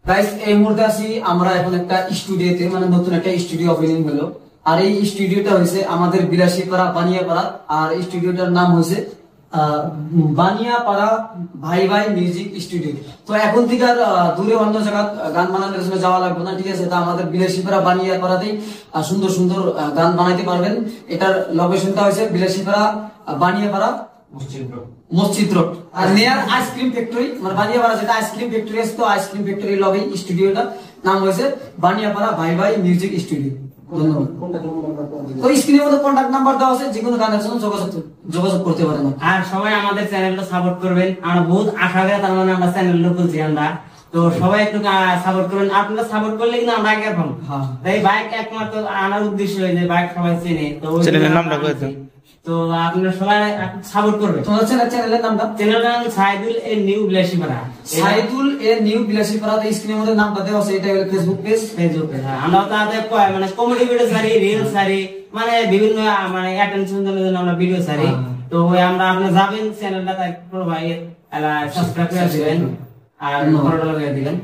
Guys এই মুহূর্তে আছি আমরা এখন একটা স্টুডিওতে, মানে নতুন একটা স্টুডিও ওপেনিং হলো। আর এই স্টুডিওটা হয়েছে আমাদের বিলাসীপাড়া বানিয়াপাড়া। আর এই স্টুডিওটার নাম হয়েছে বানিয়াপাড়া ভাই ভাই মিউজিক স্টুডিও। তো এখন থেকে আর দূরে অন্য জায়গা গান বানানোর জন্য যাওয়া লাগবে না, ঠিক আছে? তা আমাদের বিলাসীপাড়া বানিয়াপাড়াতেই সুন্দর সুন্দর গান বানাইতে পারবেন। এটার লোকেশনটা হয়েছে বিলাসীপাড়া বানিয়াপাড়া মসজিদ রোড আর নিয়ার আইসক্রিম ফ্যাক্টরি, মানে বানিয়াপাড়া যেটা আইসক্রিম ফ্যাক্টরি আছে, তো আইসক্রিম ফ্যাক্টরি লগে স্টুডিওটা নাম হয়েছে বানিয়াপাড়া ভাই ভাই মিউজিক স্টুডিও। ধন্যবাদ। তো স্ক্রিনের মধ্যে কন্টাক্ট নাম্বার দেওয়া আছে, যে কোনো গানের জন্য যোগাযোগ করতে পারেন। আর সবাই আমাদের চ্যানেলটা সাপোর্ট করবেন, আমরা বহুত আশা করি, তার মানে আমরা চ্যানেলটা খুলছি আমরা, তো সবাই একটু সাপোর্ট করবেন। আপনারা সাপোর্ট করলে কিন্তু আমরা আগে পাবো। তাই বাইক একমাত্র আনার উদ্দেশ্য হয়ে যায়, বাইক সবাই চেনে, তো চ্যানেলের নামটা কই দেন, তো আপনারা সবাই সাপোর্ট করবেন। তোমাদের চ্যানেলের নামটা? চ্যানেলের নাম Saidul a new Bilasipara. Saidul a new Bilasipara. তো স্ক্রিনের মধ্যে নামটা দেওয়া আছে, এটা হলো ফেসবুক পেজ। হ্যাঁ, আমরা তাতে মানে কমেডি ভিডিও ছাড়ি, রিল ছাড়ি, মানে বিভিন্ন মানে অ্যাটেনশন জন্য আমরা ভিডিও ছাড়ি। তো আমরা আপনি যাবেন চ্যানেলটা পুরো ভাই সাবস্ক্রাইব করে দিবেন আর ফলো লাগিয়ে দিবেন।